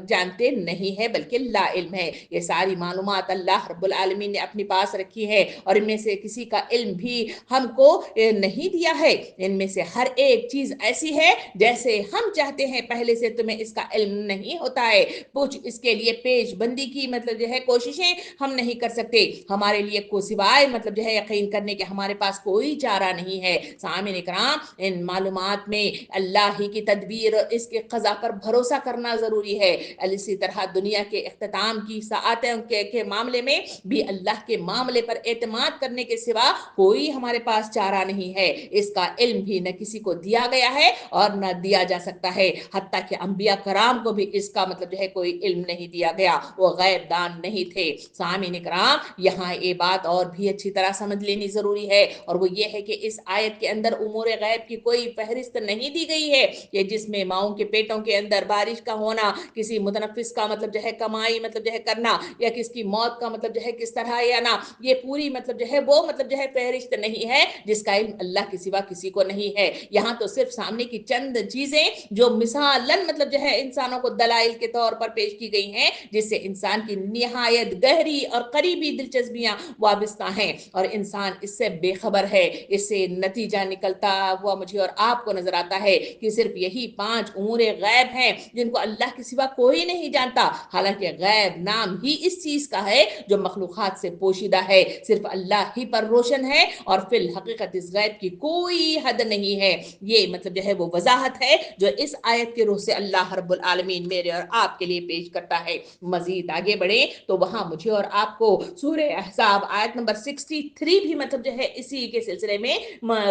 جانتے نہیں ہے بلکہ لا علم ہے۔ یہ ساری معلومات اللہ رب العالمین نے اپنے پاس رکھی ہے اور ان میں سے کسی کا علم بھی ہم کو نہیں دیا ہے۔ ان میں سے ہر ایک چیز ایسی ہے جیسے ہم چاہتے ہیں، پہلے سے تمہیں اس کا علم نہیں ہوتا ہے، کچھ اس کے لیے پیش بندی کی مطلب جو ہے کوششیں ہم نہیں کر سکتے۔ ہمارے لیے کو سوائے مطلب جو ہے یقین کرنے کے ہمارے پاس کوئی چارہ نہیں ہے۔ سامعین اکرام، ان معلومات میں اللہ ہی کی تدبیر اور اس کے قضا پر بھروسہ کرنا ضروری ہے۔ اسی طرح دنیا کے اختتام کی ساعتوں کے معاملے میں بھی اللہ کے معاملے پر اعتماد کرنے کے سوا کوئی ہمارے پاس چارہ نہیں ہے۔ اس کا علم بھی نہ کسی کو دیا گیا ہے اور نہ دیا جا سکتا ہے، حتیٰ کہ انبیاء کرام کو بھی اس کا مطلب جو ہے کوئی علم نہیں دیا گیا، وہ غیب دان نہیں تھے۔ سامعین اکرام، یہاں یہ بات اور بھی اچھی طرح سمجھ لینی ضروری ہے، اور وہ یہ ہے کہ اس آیت کے اندر امور غیب کی کوئی فہرست نہیں دی گئی ہے کہ جس میں ماؤں کے پیٹوں کے اندر بارش کا ہونا، کسی متنفس کا مطلب جو ہے کمائی مطلب جو ہے کرنا، یا کس کی موت کا مطلب جو ہے کس طرح آنا، یہ پوری مطلب جو ہے وہ مطلب جو ہے فہرست نہیں ہے جس کا علم اللہ کے سوا کسی کو نہیں ہے۔ یہاں تو صرف سامنے کی چند چیزیں جو مثالاً مطلب جو ہے انسانوں کو دلائل کے طور پر پیش کی گئی ہیں، جس سے انسان کی نہایت گہری اور قریبی دلچسپیاں وابستہ ہیں، اور انسان اس سے بے خبر ہے۔ اس سے نتیجہ نکلتا ہوا مجھے اور آپ کو نظر آتا ہے کہ صرف یہی 5 امور غیب ہیں جن کو اللہ کے سوا کوئی نہیں جانتا، حالانکہ غیب نام ہی اس چیز کا ہے جو مخلوقات سے پوشیدہ ہے، صرف اللہ ہی پر روشن ہے، اور فی الحقیقت اس غیب کی کوئی حد نہیں ہے۔ یہ مطلب جو ہے وہ وضاحت ہے جو اس آیت کے روح سے اللہ رب العالمین میرے اور آپ کے لیے پیش کرتا ہے۔ مزید آگے بڑھیں تو وہاں مجھے اور آپ کو سورہ احزاب آیت نمبر 63 بھی مطلب جو ہے اسی کے سلسلے میں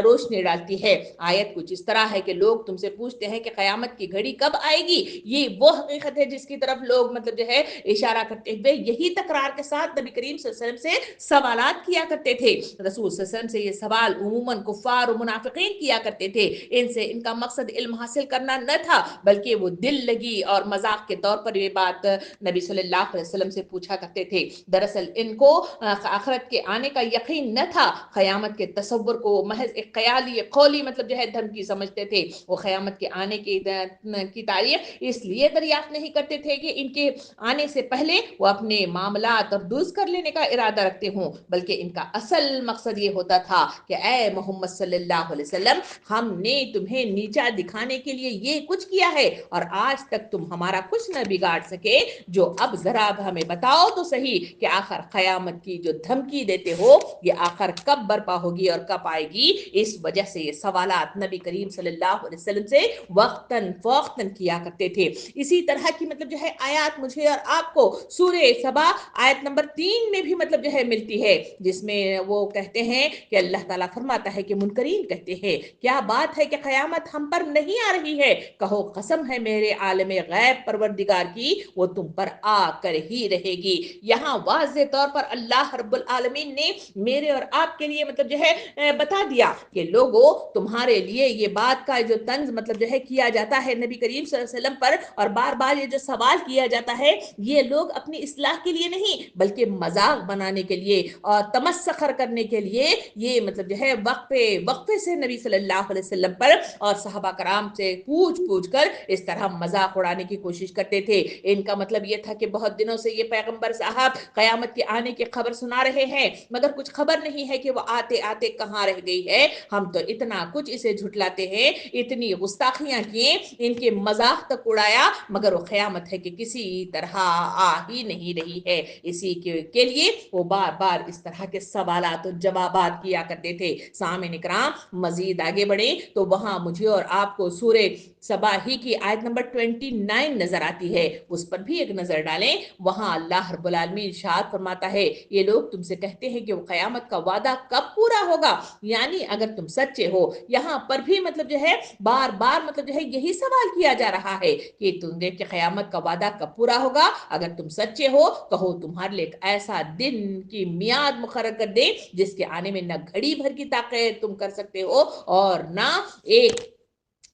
روشنی ڈالتی ہے۔ آیت کچھ اس طرح ہے کہ لوگ تم سے پوچھتے ہیں کہ قیامت کی گھڑی کب آئے گی۔ یہ وہ حقیقت ہے جس کی طرف لوگ مطلب جو ہے اشارہ کرتے ہوئے یہی تکرار کے ساتھ نبی کریم صلی اللہ علیہ وسلم سے سوالات کیا کرتے تھے۔ رسول صلی اللہ علیہ وسلم سے یہ سوال عموماً کفار و منافقین کیا کرتے تھے۔ ان کا مقصد علم حاصل کرنا نہ تھا، بلکہ وہ دل لگی اور مذاق کے طور پر یہ بات نبی صلی اللہ علیہ وسلم سے پوچھا کرتے تھے۔ دراصل ان کو آخرت کے آنے کا یقین نہ تھا، قیامت کے تصور کو محض ایک خیالی قولی مطلب جو ہے دھمکی سمجھتے تھے۔ وہ قیامت کے آنے کی تاریخ اس لیے دریافت نہیں کرتے تھے کہ ان کے آنے سے پہلے وہ اپنے معاملات اور درست کر لینے کا ارادہ رکھتے ہوں، بلکہ ان کا اصل مقصد یہ ہوتا تھا کہ اے محمد صلی اللہ علیہ وسلم، ہم نے تمہیں نیچا دکھانے کے لیے یہ کچھ کیا ہے اور آج تک تم ہمارا کچھ نہ بگاڑ سکے، جو اب ذرا ہمیں بتاؤ تو صحیح کہ آخر قیامت کی جو دھمکی دیتے ہو یہ آخر کب برپا ہوگی اور کب آئے گی۔ اس وجہ سے یہ سوالات نبی کریم صلی اللہ علیہ وسلم سے وقتاً فوقتاً کیا کرتے تھے۔ اسی طرح کی مطلب جو ہے آیات مجھے اور آپ کو سورہ سبا آیت نمبر 3 میں بھی مطلب جو ہے ملتی ہے، جس میں وہ کہتے ہیں کہ اللہ تعالیٰ فرماتا ہے کہ منکرین کہتے ہیں کیا بات ہے کہ قیامت ہم پر نہیں آ رہی ہے؟ کہو قسم ہے میرے عالم غیب پروردگار کی، وہ تم پر آ کر ہی رہے گی۔ یہاں واضح طور پر اللہ رب العالمین نے میرے اور آپ کے لیے مطلب جو ہے بتا دیا کہ لوگوں، تمہارے لیے یہ بات کا جو طنز مطلب جو ہے کیا جاتا ہے نبی کریم صلی اللہ علیہ وسلم پر، اور بار بار یہ جو سوال کیا جاتا ہے، یہ لوگ اپنی اصلاح کے لیے نہیں بلکہ مذاق بنانے کے لیے اور تمسخر کرنے کے لیے یہ مطلب جو ہے وقفے سے نبی صلی اللہ علیہ وسلم پر اور صحابہ کرام سے پوچھ کر اس طرح مذاق اڑانے کی کوشش کرتے تھے۔ ان کا مطلب یہ تھا کہ بہت دنوں سے یہ پیغمبر صاحب قیامت کے آنے کی خبر سنا رہے ہیں مگر کچھ خبر نہیں ہے کہ وہ آتے آتے کہاں رہ گئی ہے. ہم تو اتنا کچھ اسے جھٹلاتے ہیں, اتنی گستاخیاں کیے, ان کے مذاق تک اڑایا, مگر وہ قیامت ہے کہ کسی طرح آ ہی نہیں رہی ہے. اسی کے لیے وہ بار بار اس طرح کے سوالات و جوابات کیا کرتے تھے. سامعین کرام مزید آگے بڑھیں تو وہاں مجھے اور آپ کو سورہ سبا ہی کی آیت نمبر 29 نظر آتی ہے, اس پر بھی ایک نظر ڈالیں. وہاں اللہ رب العالمین ارشاد فرماتا ہے, یہ لوگ تم سے کہتے ہیں کہ وہ قیامت کا وعدہ کب پورا ہوگا, یعنی اگر تم سچے ہو. یہاں پر بھی مطلب جو ہے بار بار مطلب جو ہے یہی سوال کیا جا رہا ہے کہ تم دیکھ کہ قیامت کا وعدہ کب پورا ہوگا. اگر تم سچے ہو کہو تمہارے لیے ایک ایسا دن کی میعاد مقرر کر دے جس کے آنے میں نہ گھڑی بھر کی طاقت تم کر سکتے ہو اور نہ ایک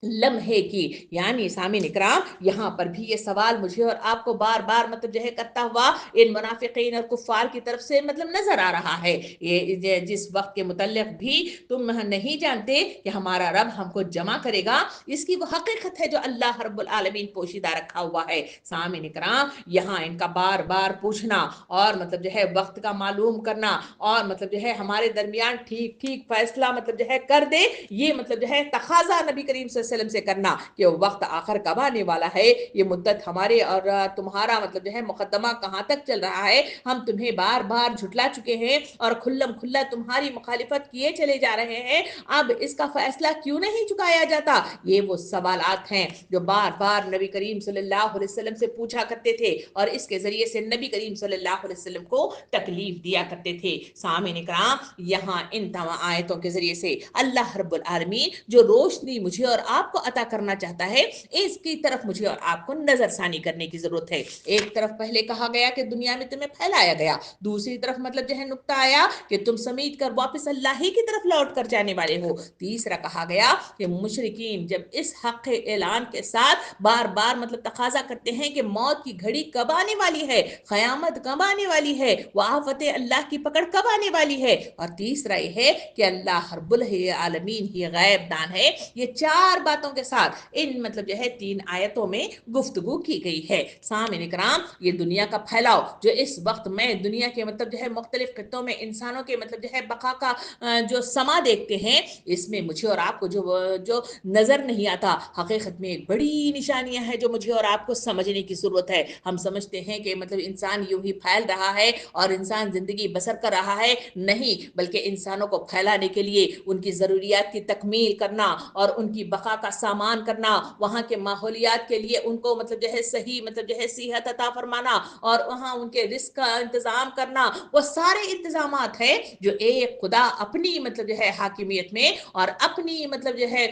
لمحے کی. یعنی سامعین اکرام یہاں پر بھی یہ سوال مجھے اور آپ کو بار بار مطلب جو ہے کرتا ہوا ان منافقین اور کفار کی طرف سے مطلب نظر آ رہا ہے. یہ جس وقت کے متعلق بھی تم نہیں جانتے کہ ہمارا رب ہم کو جمع کرے گا, اس کی وہ حقیقت ہے جو اللہ رب العالمین پوشیدہ رکھا ہوا ہے. سامعین اکرام یہاں ان کا بار بار پوچھنا اور مطلب جو ہے وقت کا معلوم کرنا اور مطلب جو ہے ہمارے درمیان ٹھیک ٹھیک فیصلہ مطلب جو ہے کر دے, یہ مطلب جو ہے تقاضا نبی کریم صلی اللہ علیہ وسلم سے کرنا کہ وقت آخر کب آنے والا ہے, یہ مدت ہمارے اور تمہارا مطلب جو ہے مقدمہ کہاں تک چل رہا ہے. ہم تمہیں بار بار جھٹلا چکے ہیں اور کھلم کھلا تمہاری مخالفت کیے چلے جا رہے ہیں, اب اس کا فیصلہ کیوں نہیں چکایا جاتا. یہ وہ سوالات ہیں جو بار بار نبی کریم صلی اللہ علیہ وسلم سے پوچھا کرتے تھے اور اس کے ذریعے سے نبی کریم صلی اللہ علیہ وسلم کو تکلیف دیا کرتے تھے. سامعین اکرام یہاں ان تمام آیتوں کے ذریعے سے اللہ رب العالمین جو روشنی مجھے اور آپ کو عطا کرنا چاہتا ہے, اس کی طرف مجھے اور آپ کو نظر ثانی کرنے کی ضرورت ہے. ایک طرف پہلے کہا گیا کہ دنیا میں تمہیں پھیلایا گیا, دوسری طرف مطلب جو ہے نقطہ آیا کہ تم سمیٹ کر واپس اللہ ہی کی طرف لوٹ کر جانے والے ہو. تیسرا کہا گیا کہ مشرکین جب اس حق اعلان کے ساتھ بار بار مطلب تقاضا کرتے ہیں کہ موت کی گھڑی کب آنے والی ہے, قیامت کب آنے والی ہے, وہ آفت اللہ کی پکڑ کب آنے والی ہے, اور تیسرا یہ ہے کہ اللہ رب العالمین ہی غیب دان ہے. یہ چار باتوں کے ساتھ ان مطلب جو ہے 3 آیتوں میں گفتگو کی گئی ہے. سامعین اکرام یہ دنیا کا پھیلاؤ جو اس وقت میں دنیا کے مطلب جو ہے مختلف خطوں میں انسانوں کے مطلب جو ہے بقا کا جو سما دیکھتے ہیں, اس میں مجھے اور آپ کو جو نظر نہیں آتا حقیقت میں ایک بڑی نشانیاں ہیں جو مجھے اور آپ کو سمجھنے کی ضرورت ہے. ہم سمجھتے ہیں کہ مطلب انسان یوں ہی پھیل رہا ہے اور انسان زندگی بسر کر رہا ہے, نہیں, بلکہ انسانوں کو پھیلانے کے لیے ان کی ضروریات کی تکمیل کرنا اور ان کی بقا کا سامان کرنا, وہاں کے ماحولیات کے لیے ان کو مطلب جو ہے صحیح مطلب جو ہے صحت عطا فرمانا اور وہاں ان کے رزق کا انتظام کرنا, وہ سارے انتظامات ہیں جو ایک خدا اپنی مطلب جو ہے حاکمیت میں اور اپنی مطلب جو ہے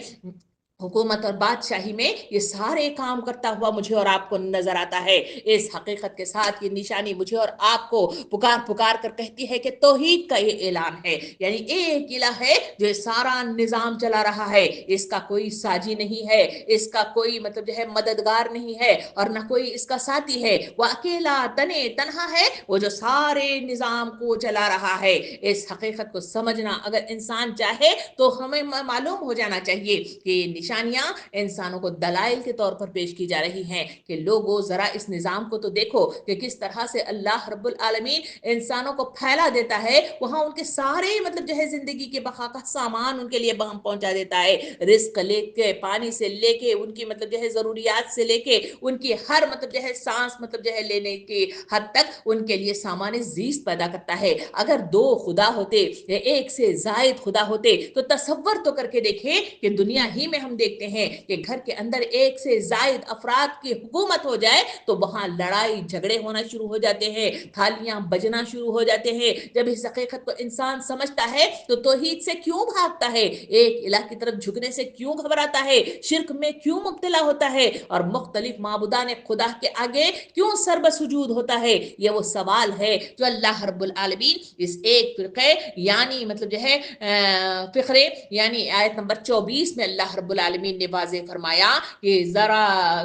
حکومت اور بادشاہی میں یہ سارے کام کرتا ہوا مجھے اور آپ کو نظر آتا ہے. اس حقیقت کے ساتھ یہ نشانی مجھے اور آپ کو پکار کر کہتی ہے کہ توحید کا یہ اعلان ہے, یعنی ایک الہ ہے جو سارا نظام چلا رہا ہے, اس کا کوئی ساجی نہیں ہے, اس کا کوئی مطلب جو ہے مددگار نہیں ہے اور نہ کوئی اس کا ساتھی ہے, وہ اکیلا تنہا ہے, وہ جو سارے نظام کو چلا رہا ہے. اس حقیقت کو سمجھنا اگر انسان چاہے تو ہمیں معلوم ہو جانا چاہیے کہ یہ نشانیاں انسانوں کو دلائل کے طور پر پیش کی جا رہی ہیں کہ لوگوں ذرا اس نظام کو تو دیکھو کہ کس طرح سے اللہ رب العالمین انسانوں کو پھیلا دیتا ہے, وہاں ان کے سارے مطلب جو ہے زندگی کے بقا کا سامان ان کے لیے بہم پہنچا دیتا ہے, رزق لے کے, پانی سے لے کے, ان کی مطلب جو ہے ضروریات سے لے کے, ان کی ہر مطلب جو ہے سانس مطلب جو ہے لینے کی حد تک ان کے لیے سامان زیست پیدا کرتا ہے. اگر 2 خدا ہوتے یا ایک سے زائد خدا ہوتے تو تصور تو کر کے دیکھیں کہ دنیا ہی میں ہم دیکھتے ہیں کہ گھر کے اندر ایک سے زائد افراد کی حکومت ہو جائے تو وہاں لڑائی جھگڑے ہونا شروع ہو جاتے ہیں, تھالیاں بجنا شروع ہو جاتے ہیں. جب اس حقیقت کو انسان سمجھتا ہے تو توحید سے کیوں بھاگتا ہے, ایک الہ کی طرف جھکنے سے کیوں گھبراتا ہے, شرک میں کیوں مبتلا ہوتا ہے اور مختلف معبودان خدا کے آگے کیوں سر بسجود ہوتا ہے. یہ وہ سوال ہے جو اللہ رب العالمین اس ایک فرقے یعنی مطلب جو ہے فقرے یعنی آیت نمبر 24 میں اللہ رب العالمین نے واضح فرمایا کہ ذرا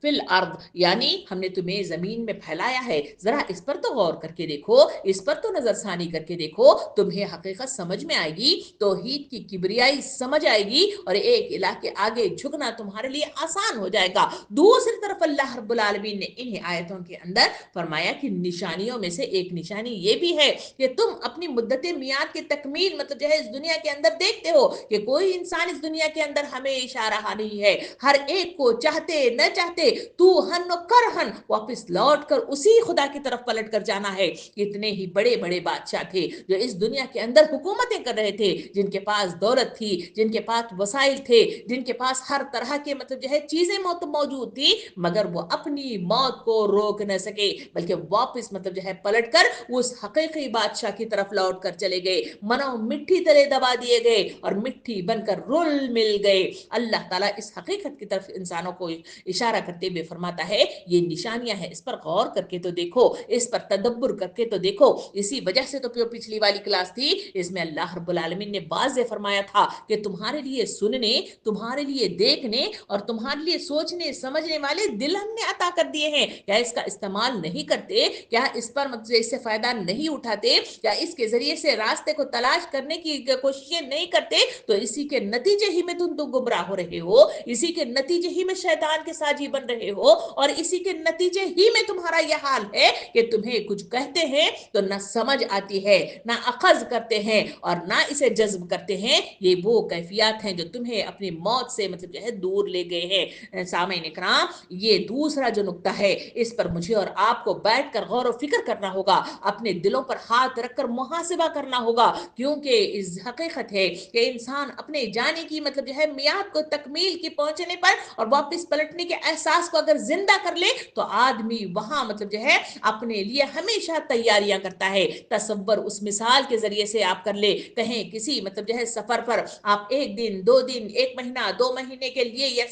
فل ارض، یعنی ہم نے تمہیں زمین میں پھیلایا ہے، ذرا اس پر تو غور کر کے دیکھو، اس پر تو نظر ثانی کر کے دیکھو، تمہیں حقیقت سمجھ میں آئے گی، توحید کی کبریائی سمجھ آئے گی، اور ایک الہ کے آگے جھکنا تمہارے لیے آسان ہو جائے گا۔ دوسری طرف اللہ رب العالمین نے انہی آیتوں کے اندر فرمایا کہ نشانیوں میں سے ایک نشانی یہ بھی ہے کہ تم اپنی مدت میعاد کی تکمیل مطلب جو ہے اس دنیا کے اندر دیکھتے ہو کہ کوئی انسان اس دنیا کے اندر ہمیشہ رہا نہیں ہے، ہر ایک کو چاہتے نہ چاہتے تو ہن و کرہن واپس لوٹ کر اسی خدا کی طرف پلٹ کر جانا ہے۔ اتنے ہی بڑے بڑے بادشاہ تھے جو اس دنیا کے اندر حکومتیں کر رہے تھے، جن کے پاس دولت تھی، جن کے پاس وسائل تھے، جن کے پاس ہر طرح کے مطلب جو ہے چیزیں موجود تھی، مگر وہ اپنی موت کو روک نہ سکے، بلکہ واپس مطلب جو ہے پلٹ کر اس حقیقی بادشاہ کی طرف لوٹ کر چلے گئے، منو مٹھی تلے دبا دیے گئے اور مٹھی بن کر رول مل گئے۔ اللہ تعالیٰ اس حقیقت کی طرف انسانوں کو اشارہ کرتے ہوئے فرماتا ہے یہ نشانیاں ہیں، اس پر غور کر کے تو دیکھو، اس پر تدبر کر کے تو دیکھو۔ اسی وجہ سے تو پچھلی والی کلاس تھی، اس میں اللہ رب العالمین نے واضح فرمایا تھا کہ تمہارے لیے سننے، تمہارے لیے دیکھنے اور تمہارے لیے سوچنے سمجھنے والے دل ہم نے عطا کر دیے ہیں، کیا اس کا استعمال نہیں کرتے؟ کیا اس پر مطلب اس سے فائدہ نہیں اٹھاتے؟ کیا اس کے ذریعے سے راستے کو تلاش کرنے کی کوششیں نہیں کرتے؟ تو اسی کے نتیجے ہی میں تم تو گمراہ ہو رہے ہو، اسی کے نتیجے ہی میں شیطان کے ساجی بن رہے ہو، اور اسی کے نتیجے ہی میں تمہارا یہ حال ہے کہ تمہیں کچھ کہتے ہیں تو نہ سمجھ آتی ہے، نہ اخذ کرتے ہیں اور نہ اسے جذب کرتے ہیں۔ یہ وہ کیفیات ہیں جو تمہیں اپنی موت سے مطلب جو ہے دور لے گئے ہیں۔ سامعین اکرام، یہ دوسرا جو نقطہ ہے، اس پر مجھے اور آپ کو بیٹھ کر غور و فکر کرنا ہوگا، اپنے دلوں پر ہاتھ رکھ کر محاسبہ کرنا ہوگا، کیونکہ اس حقیقت ہے کہ انسان اپنے جانے کی مطلب جو ہے میعاد کو تکمیل کی پہنچنے پر اور واپس پلٹنے کے احساس کو اگر زندہ کر لے تو آدمی وہاں مطلب جو ہے اپنے لیے ہمیشہ تیاریاں کرتا ہے۔ تصور اس مثال کے ذریعے سے آپ کر لے، کہیں کسی مطلب جو ہے سفر پر آپ ایک دن، 2 دن، 1 مہینہ، 2 مہینے کے لیے یا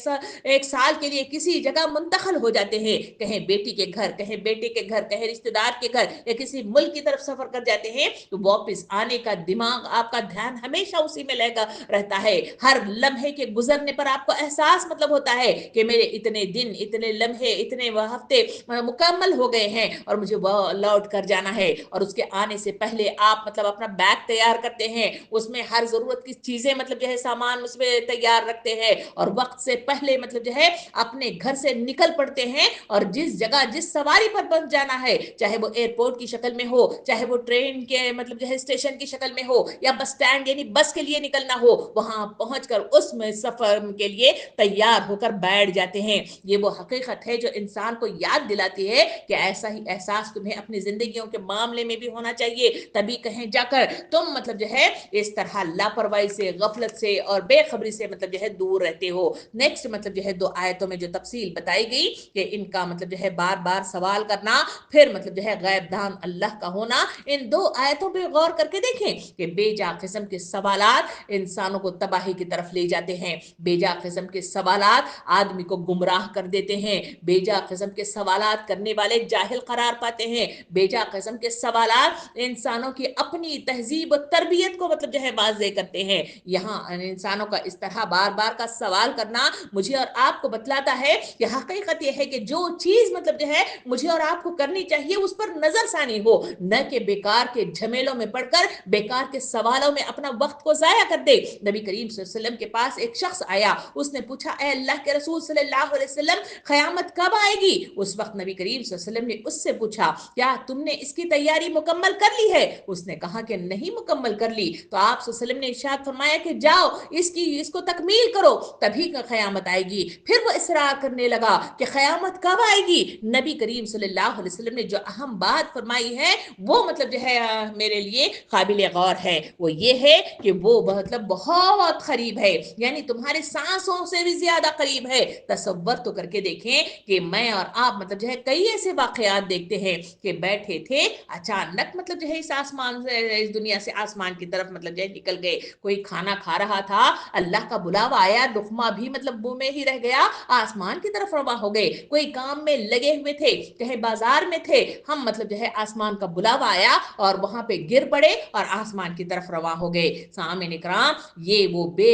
1 سال کے لیے کسی جگہ منتقل ہو جاتے ہیں، کہیں بیٹی کے گھر، کہیں بیٹے کے گھر، کہیں رشتہ دار کے گھر یا کسی ملک کی طرف سفر کر جاتے ہیں، تو واپس آنے کا دماغ آپ کا دھیان ہمیشہ اسی میں لگا رہتا ہے۔ ہر لمحے کے گزرنے پر آپ کو احساس مطلب ہوتا ہے کہ میرے اتنے دن، اتنے لمحے، اتنے ہفتے مکمل ہو گئے ہیں اور مجھے لوٹ کر جانا ہے۔ اور اس کے آنے سے پہلے آپ مطلب اپنا بیگ تیار کرتے ہیں، اس میں ہر ضرورت کی چیزیں مطلب جو ہے سامان اس میں تیار رکھتے ہیں، اور وقت سے پہلے مطلب جو ہے اپنے گھر سے نکل پڑتے ہیں، اور جس جگہ جس سواری پر بس جانا ہے، چاہے وہ ایئرپورٹ کی شکل میں ہو، چاہے وہ ٹرین کے مطلب جو ہے اسٹیشن کی شکل میں ہو، یا بس سٹینڈ یعنی بس کے لیے نکلنا ہو، وہاں پہنچ کر اس میں سفر کے لیے تیار ہو کر بیٹھ جاتے ہیں۔ یہ وہ حقیقت ہے جو انسان کو یاد دلاتی ہے کہ ایسا ہی احساس تمہیں اپنی زندگیوں کے معاملے میں بھی ہونا چاہیے، تبھی کہیں جا کر تم مطلب جو ہے اس طرح لاپرواہی سے، غفلت سے اور بے خبری سے مطلب جو ہے دور رہتے ہو۔ نیکسٹ مطلب جو ہے 2 آیتوں میں جو تفصیل بتائی گئی کہ ان کا مطلب جو ہے بار بار سوال کرنا، پھر مطلب جو ہے غیب دان اللہ کا ہونا، ان 2 آیتوں پہ غور کر کے دیکھیں کہ بے جا قسم کے سوالات انسانوں کو تباہی کی طرف لے جاتے ہیں، بے جا قسم کے سوالات آدمی کو گمراہ کر دیتے ہیں، بے جا قسم کے سوالات کرنے والے جاہل قرار پاتے ہیں، بے جا قسم کے سوالات انسانوں کی اپنی تہذیب و تربیت کو مطلب جو ہے واضح کرتے ہیں۔ یہاں انسانوں کا اس طرح بار بار کا سوال کرنا مجھے اور آپ کو بتلاتا ہے کہ حقیقت یہ ہے کہ جو چیز مطلب جو ہے مجھے اور آپ کو کرنی چاہیے اس پر نظر ثانی ہو، نہ کہ بیکار کے جھمیلوں میں پڑھ کر بیکار کے سوالوں میں اپنا وقت کو ضائع کر دے۔ نبی کریم صلی اللہ علیہ وسلم کے پاس ایک شخص آیا، اس نے پوچھا اے اللہ کے رسول صلی اللہ علیہ وسلم قیامت کب آئے گی؟ اس وقت نبی کریم صلی اللہ علیہ وسلم نے اس سے پوچھا کیا تم نے اس کی تیاری مکمل کر لی ہے؟ اس نے کہا کہ نہیں مکمل کر لی۔ تو آپ صلی اللہ علیہ وسلم نے ارشاد فرمایا کہ جاؤ اس کو تکمیل کرو تبھی قیامت آئے گی۔ پھر وہ اصرار کرنے لگا کہ قیامت کب آئے گی؟ نبی کریم صلی اللہ علیہ وسلم نے جو اہم بات فرمائی ہے وہ مطلب جو ہے میرے لیے قابل غور ہے، وہ یہ ہے کہ وہ مطلب بہت قریب ہے، یعنی تمہارے سانسوں سے بھی زیادہ قریب ہے۔ تصور تو کر کے دیکھیں کہ میں اور آپ مطلب جو ہے کئی ایسے واقعات دیکھتے ہیں کہ بیٹھے تھے، اچانک مطلب جو ہے اس دنیا سے آسمان کی طرف مطلب جو ہے نکل گئے، کوئی کھانا کھا رہا تھا، اللہ کا بلاوا آیا، لقمہ بھی مطلب منہ میں ہی رہ گیا، آسمان کی طرف رواں ہو گئے، کوئی کام میں لگے ہوئے تھے، کہیں بازار میں تھے، ہم مطلب جو ہے آسمان کا بلاوا آیا اور وہاں پہ گر پڑے اور آسمان کی طرف رواں ہو گئے۔ سامعین اکرام، یہ وہ بے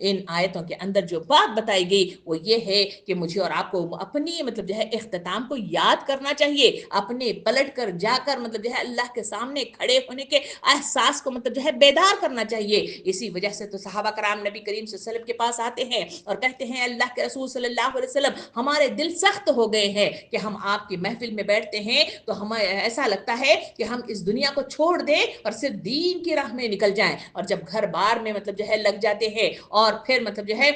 ان آیتوں کے اندر جو بات بتائی گئی وہ یہ ہے کہ مجھے اور آپ کو اپنی مطلب جو ہے اختتام کو یاد کرنا چاہیے، اپنے پلٹ کر جا کر مطلب جو ہے اللہ کے سامنے کھڑے ہونے کے احساس کو مطلب جو ہے بیدار کرنا چاہیے۔ اسی وجہ سے تو صحابہ کرام نبی کریم صلی اللہ علیہ وسلم کے پاس آتے ہیں اور کہتے ہیں اللہ کے رسول صلی اللہ علیہ وسلم ہمارے دل سخت ہو گئے ہیں کہ ہم آپ کی محفل میں بیٹھتے ہیں تو ہمیں ایسا لگتا ہے کہ ہم اس دنیا کو چھوڑ دیں اور صرف دین کی راہ میں نکل جائیں، اور جب گھر بار میں مطلب جو ہے لگ جاتے ہیں اور پھر مطلب جو ہے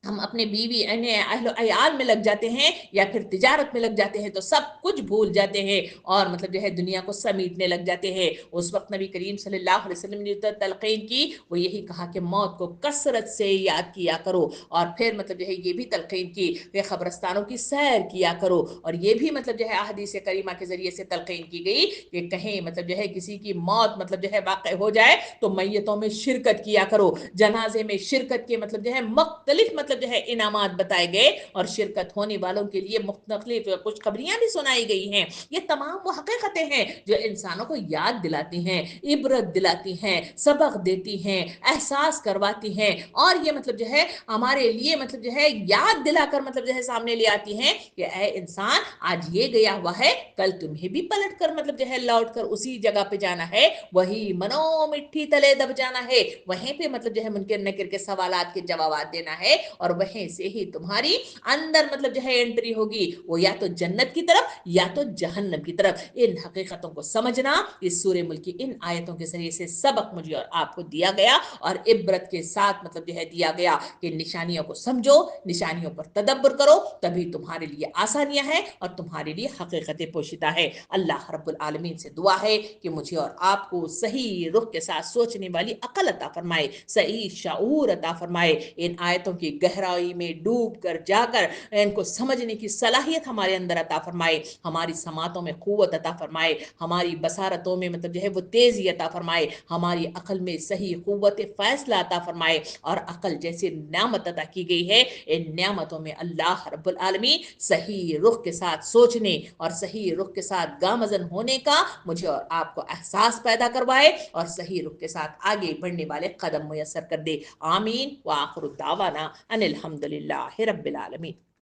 ہم اپنے بیوی اہل و عیال میں لگ جاتے ہیں یا پھر تجارت میں لگ جاتے ہیں تو سب کچھ بھول جاتے ہیں اور مطلب جو ہے دنیا کو سمیٹنے لگ جاتے ہیں۔ اس وقت نبی کریم صلی اللہ علیہ وسلم نے جو تلقین کی وہ یہی کہا کہ موت کو کثرت سے یاد کیا کرو، اور پھر مطلب جو ہے یہ بھی تلقین کی کہ قبرستانوں کی سیر کیا کرو، اور یہ بھی مطلب جو ہے احادیث کریمہ کے ذریعے سے تلقین کی گئی کہ کہیں مطلب جو ہے کسی کی موت مطلب جو ہے واقع ہو جائے تو میتوں میں شرکت کیا کرو، جنازے میں شرکت کے مطلب جو ہے مختلف مطلب جو ہے انعامات بتائے گئے، اور شرکت ہونے والوں کے لیے مختلف خوشخبریاں بھی سنائی گئی ہیں۔ یہ تمام وہ حقیقتیں ہیں جو انسانوں کو یاد دلاتی ہیں، عبرت دلاتی ہیں، سبق دیتی ہیں، احساس کرواتی ہیں، اور یہ مطلب جو ہے ہمارے لیے مطلب جو ہے یاد دلا کر مطلب جو ہے سامنے لے آتی ہیں کہ اے انسان آج یہ گیا ہوا ہے، کل تمہیں بھی پلٹ کر مطلب جو ہے لوٹ کر اسی جگہ پہ جانا ہے، وہی منو مٹھی تلے دب جانا ہے، وہیں پہ مطلب جو ہے منکر نکر کے سوالات کے جوابات دینا ہے، اور وہیں سے ہی تمہاری اندر مطلب جو ہے انٹری ہوگی، وہ یا تو جنت کی طرف یا تو جہنم کی طرف۔ ان حقیقتوں کو سمجھنا اس سورہ ملک کی ان آیتوں کے ذریعے سے سبق مجھے اور آپ کو دیا گیا، اور عبرت کے ساتھ مطلب جو ہے دیا گیا کہ نشانیوں کو سمجھو، نشانیوں پر تدبر کرو، تبھی تمہارے لیے آسانیاں ہیں اور تمہارے لیے حقیقت پوشیدہ ہے۔ اللہ رب العالمین سے دعا ہے کہ مجھے اور آپ کو صحیح رخ کے ساتھ سوچنے والی عقل عطا فرمائے، صحیح شعور عطا فرمائے، ان آیتوں کی گہرائی میں ڈوب کر جا کر ان کو سمجھنے کی صلاحیت ہمارے اندر عطا فرمائے، ہماری سماعتوں میں قوت عطا فرمائے، ہماری بصارتوں میں مطلب جو ہے وہ تیزی عطا فرمائے، ہماری عقل میں صحیح قوت فیصلہ عطا فرمائے، اور عقل جیسے نعمت عطا کی گئی ہے ان نعمتوں میں اللہ رب العالمین صحیح رخ کے ساتھ سوچنے اور صحیح رخ کے ساتھ گامزن ہونے کا مجھے اور آپ کو احساس پیدا کروائے، اور صحیح رخ کے ساتھ آگے بڑھنے والے قدم میسر کر دے۔ آمین وآخر دعوانا ان الحمدللہ رب العالمین۔